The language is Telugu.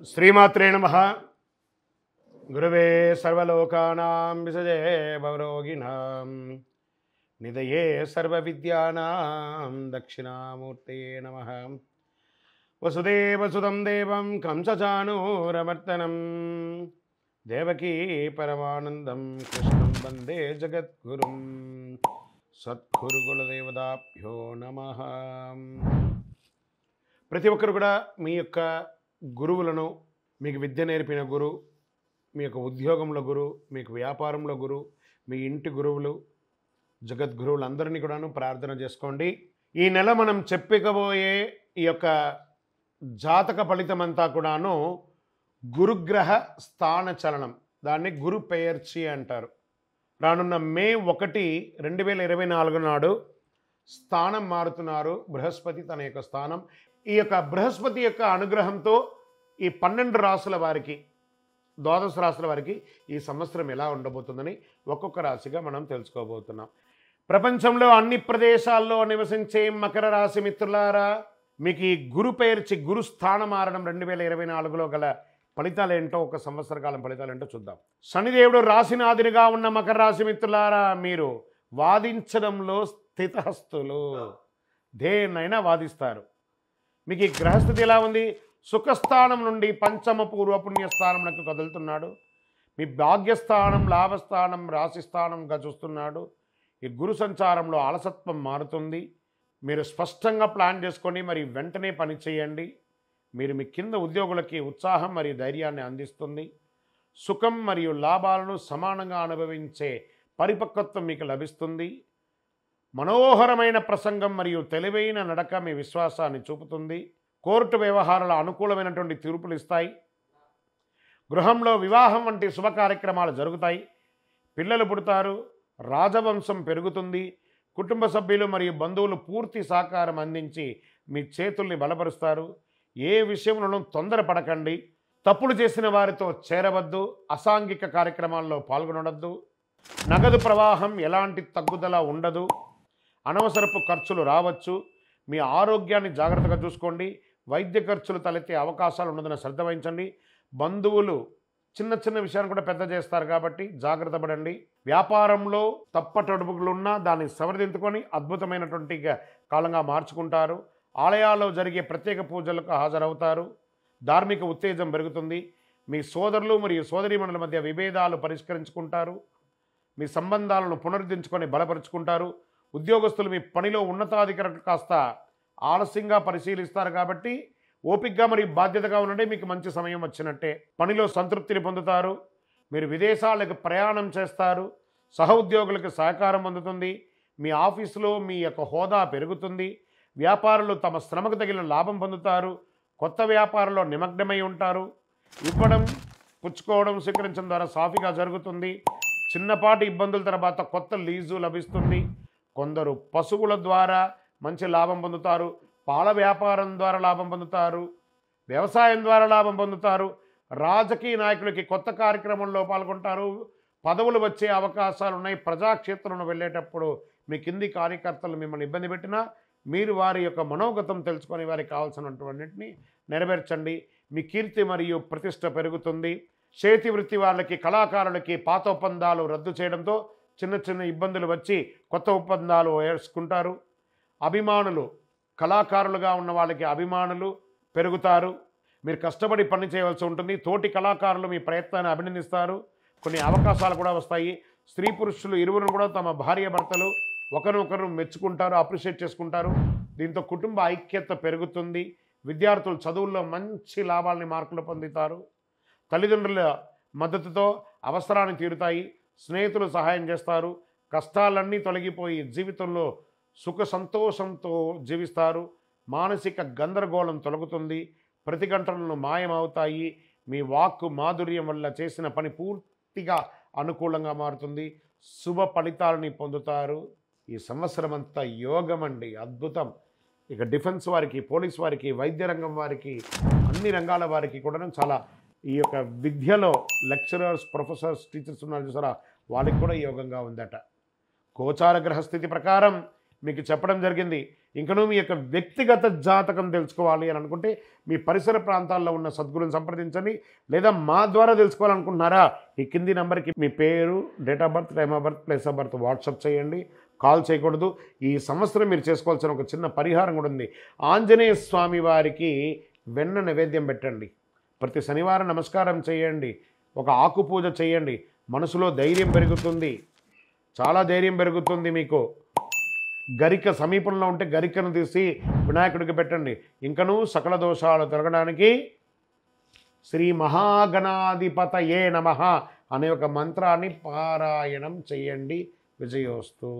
శ్రీమాత్రే నమః. గురవే సర్వలోకానాం విసజే భవరోగిణాం నిదయే సర్వవిద్యానాం దక్షిణామూర్తయే నమః. వసుదేవసుతం దేవం కంసచానూరమర్దనం దేవకీ పరమానందం కృష్ణం వందే జగద్గురుం. సద్గురు కులదేవతాభ్యో నమః. ప్రతి ఒక్కరు కూడా మీ యొక్క గురువులను, మీకు విద్య నేర్పిన గురు, మీ యొక్క ఉద్యోగంలో గురు, మీకు వ్యాపారంలో గురు, మీ ఇంటి గురువులు, జగద్గురువులందరినీ కూడాను ప్రార్థన చేసుకోండి. ఈ నెల మనం చెప్పుకోబోయే ఈ యొక్క జాతక ఫలితమంతా కూడాను గురుగ్రహ స్థాన చలనం, దాన్ని గురు పెయర్చి అంటారు. రానున్న మే 1, 2024 నాడు స్థానం మారుతున్నారు బృహస్పతి తన యొక్క స్థానం. ఈ యొక్క బృహస్పతి యొక్క అనుగ్రహంతో ఈ 12 రాసుల వారికి, ద్వాదశ రాసుల వారికి ఈ సంవత్సరం ఎలా ఉండబోతుందని ఒక్కొక్క రాశిగా మనం తెలుసుకోబోతున్నాం. ప్రపంచంలో అన్ని ప్రదేశాల్లో నివసించే మకర రాశి మిత్రులారా, మీకు ఈ గురు పేర్చి గురు స్థానం మారడం 2024లో గల ఫలితాలు ఏంటో, ఒక సంవత్సర కాలం ఫలితాలు ఏంటో చూద్దాం. శనిదేవుడు రాశినాథునిగా ఉన్న మకర రాశి మిత్రులారా, మీరు వాదించడంలో స్థితహస్తులు, దేన్నైనా వాదిస్తారు. మీకు ఈ గ్రహస్థితి ఎలా ఉంది? సుఖస్థానం నుండి పంచమ పూర్వ పుణ్యస్థానంకు కదులుతున్నాడు. మీ భాగ్యస్థానం, లాభస్థానం, రాశిస్థానంగా చూస్తున్నాడు. ఈ గురు సంచారంలో అలసత్వం మారుతుంది. మీరు స్పష్టంగా ప్లాన్ చేసుకొని మరి వెంటనే పని చేయండి. మీరు మీ కింద ఉద్యోగులకి ఉత్సాహం మరియు ధైర్యాన్ని అందిస్తుంది. సుఖం మరియు లాభాలను సమానంగా అనుభవించే పరిపక్వత్వం మీకు లభిస్తుంది. మనోహరమైన ప్రసంగం మరియు తెలివైన నడక మీ విశ్వాసాన్ని చూపుతుంది. కోర్టు వ్యవహారాల అనుకూలమైనటువంటి తీర్పులు ఇస్తాయి. గృహంలో వివాహం వంటి శుభ కార్యక్రమాలు జరుగుతాయి. పిల్లలు పుడతారు. రాజవంశం పెరుగుతుంది. కుటుంబ సభ్యులు మరియు బంధువులు పూర్తి సహకారం అందించి మీ చేతుల్ని బలపరుస్తారు. ఏ విషయంలోనూ తొందరపడకండి. తప్పులు చేసిన వారితో చేరవద్దు. అసాంఘిక కార్యక్రమాల్లో పాల్గొనవద్దు. నగదు ప్రవాహం ఎలాంటి తగ్గుదల ఉండదు. అనవసరపు ఖర్చులు రావచ్చు. మీ ఆరోగ్యాన్ని జాగ్రత్తగా చూసుకోండి. వైద్య ఖర్చులు తలెత్తే అవకాశాలు ఉన్నదని శ్రద్ధ వహించండి. బంధువులు చిన్న చిన్న విషయాన్ని కూడా పెద్ద చేస్తారు కాబట్టి జాగ్రత్త పడండి. వ్యాపారంలో తప్పటడుపులున్నా దాన్ని సవరించుకొని అద్భుతమైనటువంటి కాలంగా మార్చుకుంటారు. ఆలయాల్లో జరిగే ప్రత్యేక పూజలకు హాజరవుతారు. ధార్మిక ఉత్తేజం పెరుగుతుంది. మీ సోదరులు మరియు సోదరీమణుల మధ్య విభేదాలు పరిష్కరించుకుంటారు. మీ సంబంధాలను పునరుద్ధరించుకొని బలపరుచుకుంటారు. ఉద్యోగస్తులు మీ పనిలో ఉన్నతాధికారులు కాస్త ఆలస్యంగా పరిశీలిస్తారు కాబట్టి ఓపికగా మరియు బాధ్యతగా ఉండండి. మీకు మంచి సమయం వచ్చినట్టే. పనిలో సంతృప్తిని పొందుతారు. మీరు విదేశాలకు ప్రయాణం చేస్తారు. సహ ఉద్యోగులకు సహకారం అందుతుంది. మీ ఆఫీసులో మీ యొక్క హోదా పెరుగుతుంది. వ్యాపారులు తమ శ్రమకు తగిన లాభం పొందుతారు. కొత్త వ్యాపారంలో నిమగ్నమై ఉంటారు. ఇవ్వడం, పుచ్చుకోవడం, స్వీకరించడం ద్వారా సాఫీగా జరుగుతుంది. చిన్నపాటి ఇబ్బందుల తర్వాత కొత్త లీజు లభిస్తుంది. కొందరు పశువుల ద్వారా మంచి లాభం పొందుతారు. పాల వ్యాపారం ద్వారా లాభం పొందుతారు. వ్యవసాయం ద్వారా లాభం పొందుతారు. రాజకీయ నాయకులకి కొత్త కార్యక్రమంలో పాల్గొంటారు. పదవులు వచ్చే అవకాశాలు ఉన్నాయి. ప్రజాక్షేత్రంలో వెళ్ళేటప్పుడు మీ కింది కార్యకర్తలు మిమ్మల్ని ఇబ్బంది పెట్టినా మీరు వారి యొక్క మనోగతం తెలుసుకొని వారికి కావాల్సినటువంటిని నెరవేర్చండి. మీ కీర్తి మరియు ప్రతిష్ట పెరుగుతుంది. చేతి వృత్తి వాళ్ళకి, కళాకారులకి పాత ఒప్పందాలు రద్దు చేయడంతో చిన్న చిన్న ఇబ్బందులు వచ్చి కొత్త ఒప్పందాలు వేసుకుంటారు. అభిమానులు, కళాకారులుగా ఉన్న వాళ్ళకి అభిమానులు పెరుగుతారు. మీరు కష్టపడి పని చేయవలసి ఉంటుంది. తోటి కళాకారులు మీ ప్రయత్నాన్ని అభినందిస్తారు. కొన్ని అవకాశాలు కూడా వస్తాయి. స్త్రీ పురుషులు ఇరువురు కూడా తమ భార్య భర్తలు ఒకరినొకరు మెచ్చుకుంటారు, అప్రిషియేట్ చేసుకుంటారు. దీంతో కుటుంబ ఐక్యత పెరుగుతుంది. విద్యార్థులు చదువుల్లో మంచి లాభాలని, మార్కులు పొందుతారు. తల్లిదండ్రుల మద్దతుతో అవసరాన్ని తీరుతాయి. స్నేహితులు సహాయం చేస్తారు. కష్టాలన్నీ తొలగిపోయి జీవితంలో సుఖ సంతోషంతో జీవిస్తారు. మానసిక గందరగోళం తొలగుతుంది. ప్రతిఘటనలు మాయమవుతాయి. మీ వాక్కు మాధుర్యం వల్ల చేసిన పని పూర్తిగా అనుకూలంగా మారుతుంది. శుభ ఫలితాలని పొందుతారు. ఈ సంవత్సరం అంతా యోగం అండి, అద్భుతం. ఇక డిఫెన్స్ వారికి, పోలీస్ వారికి, వైద్య రంగం వారికి, అన్ని రంగాల వారికి కూడా చాలా ఈ యొక్క విద్యలో లెక్చరర్స్, ప్రొఫెసర్స్, టీచర్స్ ఉన్నారు చూసారా, వాళ్ళకి కూడా యోగంగా ఉందట. గోచార గ్రహస్థితి ప్రకారం మీకు చెప్పడం జరిగింది. ఇంకనూ మీ యొక్క వ్యక్తిగత జాతకం తెలుసుకోవాలి అని అనుకుంటే మీ పరిసర ప్రాంతాల్లో ఉన్న సద్గురుని సంప్రదించండి. లేదా మా ద్వారా తెలుసుకోవాలనుకుంటున్నారా, ఈ కింది నెంబర్కి మీ పేరు, date of birth, time of birth, place of birth WhatsApp చేయండి. కాల్ చేయకూడదు. ఈ సంవత్సరం మీరు చేసుకోవాల్సిన ఒక చిన్న పరిహారం కూడా ఉంది. ఆంజనేయ స్వామి వారికి వెన్న నైవేద్యం పెట్టండి. ప్రతి శనివారం నమస్కారం చేయండి. ఒక ఆకు పూజ చేయండి. మనసులో ధైర్యం పెరుగుతుంది, చాలా ధైర్యం పెరుగుతుంది మీకు. గరిక సమీపంలో ఉంటే గరికను తీసి వినాయకుడికి పెట్టండి. ఇంకనూ సకల దోషాలు తొలగడానికి శ్రీ మహాగణాధిపతయే నమః అనే ఒక మంత్రాన్ని పారాయణం చేయండి. విజయోస్తు.